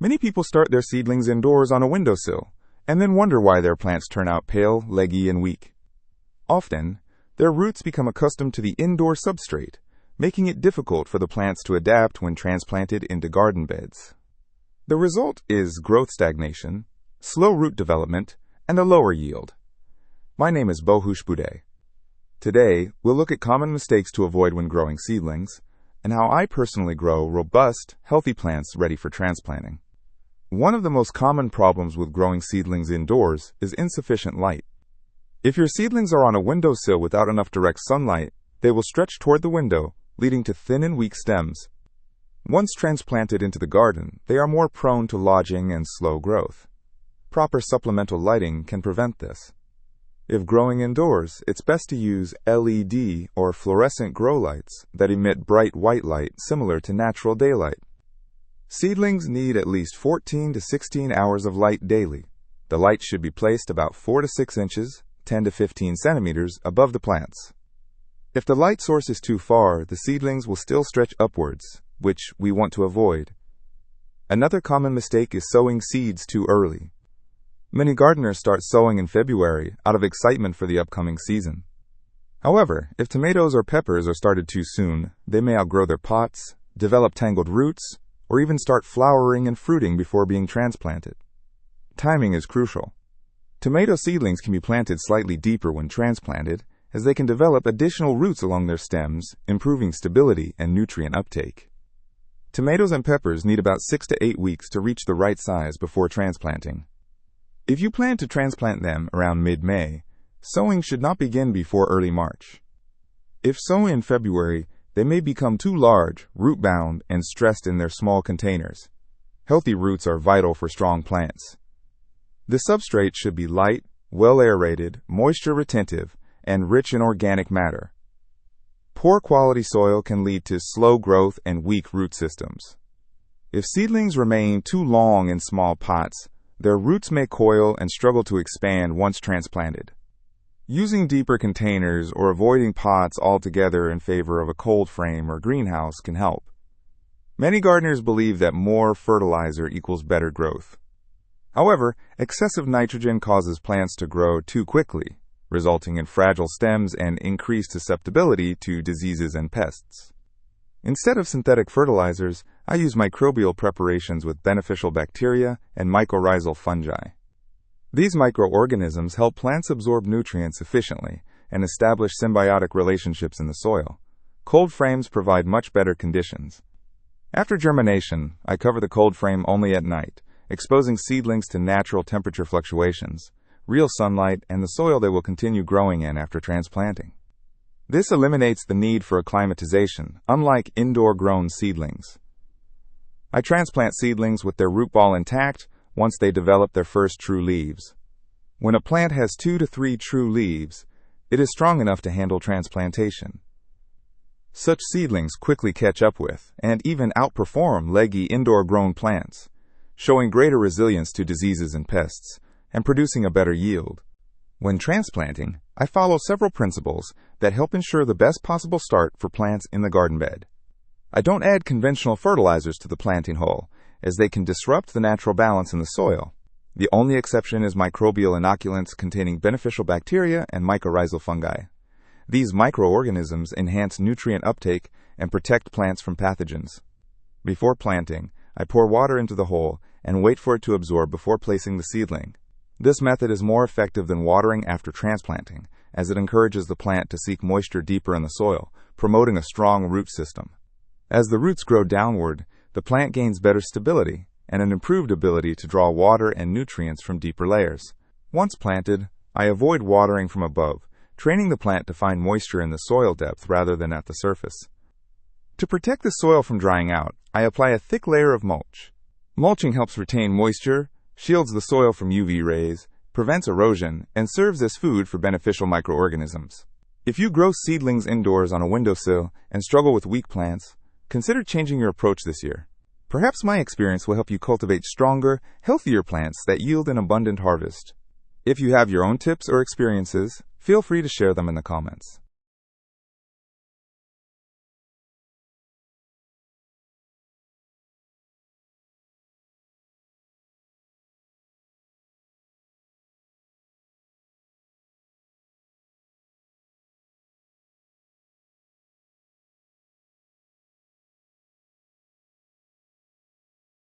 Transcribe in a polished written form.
Many people start their seedlings indoors on a windowsill, and then wonder why their plants turn out pale, leggy, and weak. Often, their roots become accustomed to the indoor substrate, making it difficult for the plants to adapt when transplanted into garden beds. The result is growth stagnation, slow root development, and a lower yield. My name is Bohush Bude. Today, we'll look at common mistakes to avoid when growing seedlings, and how I personally grow robust, healthy plants ready for transplanting. One of the most common problems with growing seedlings indoors is insufficient light. If your seedlings are on a windowsill without enough direct sunlight, they will stretch toward the window, leading to thin and weak stems. Once transplanted into the garden, they are more prone to lodging and slow growth. Proper supplemental lighting can prevent this. If growing indoors, it's best to use LED or fluorescent grow lights that emit bright white light similar to natural daylight. Seedlings need at least 14 to 16 hours of light daily. The light should be placed about 4 to 6 inches, 10 to 15 centimeters above the plants. If the light source is too far, the seedlings will still stretch upwards, which we want to avoid. Another common mistake is sowing seeds too early. Many gardeners start sowing in February out of excitement for the upcoming season. However, if tomatoes or peppers are started too soon, they may outgrow their pots, develop tangled roots, or even start flowering and fruiting before being transplanted. Timing is crucial. Tomato seedlings can be planted slightly deeper when transplanted, as they can develop additional roots along their stems, improving stability and nutrient uptake. Tomatoes and peppers need about 6 to 8 weeks to reach the right size before transplanting. If you plan to transplant them around mid-May, sowing should not begin before early March. If sown in February, they may become too large, root-bound, and stressed in their small containers. Healthy roots are vital for strong plants. The substrate should be light, well-aerated, moisture-retentive, and rich in organic matter. Poor quality soil can lead to slow growth and weak root systems. If seedlings remain too long in small pots, their roots may coil and struggle to expand once transplanted. Using deeper containers or avoiding pots altogether in favor of a cold frame or greenhouse can help. Many gardeners believe that more fertilizer equals better growth. However, excessive nitrogen causes plants to grow too quickly, resulting in fragile stems and increased susceptibility to diseases and pests. Instead of synthetic fertilizers, I use microbial preparations with beneficial bacteria and mycorrhizal fungi. These microorganisms help plants absorb nutrients efficiently and establish symbiotic relationships in the soil. Cold frames provide much better conditions. After germination, I cover the cold frame only at night, exposing seedlings to natural temperature fluctuations, real sunlight, and the soil they will continue growing in after transplanting. This eliminates the need for acclimatization, unlike indoor-grown seedlings. I transplant seedlings with their root ball intact once they develop their first true leaves. When a plant has 2 to 3 true leaves, it is strong enough to handle transplantation. Such seedlings quickly catch up with and even outperform leggy indoor-grown plants, showing greater resilience to diseases and pests and producing a better yield. When transplanting, I follow several principles that help ensure the best possible start for plants in the garden bed. I don't add conventional fertilizers to the planting hole, as they can disrupt the natural balance in the soil. The only exception is microbial inoculants containing beneficial bacteria and mycorrhizal fungi. These microorganisms enhance nutrient uptake and protect plants from pathogens. Before planting, I pour water into the hole and wait for it to absorb before placing the seedling. This method is more effective than watering after transplanting, as it encourages the plant to seek moisture deeper in the soil, promoting a strong root system. As the roots grow downward, the plant gains better stability and an improved ability to draw water and nutrients from deeper layers. Once planted, I avoid watering from above, training the plant to find moisture in the soil depth rather than at the surface. To protect the soil from drying out, I apply a thick layer of mulch. Mulching helps retain moisture, shields the soil from UV rays, prevents erosion, and serves as food for beneficial microorganisms. If you grow seedlings indoors on a windowsill and struggle with weak plants, consider changing your approach this year. Perhaps my experience will help you cultivate stronger, healthier plants that yield an abundant harvest. If you have your own tips or experiences, feel free to share them in the comments.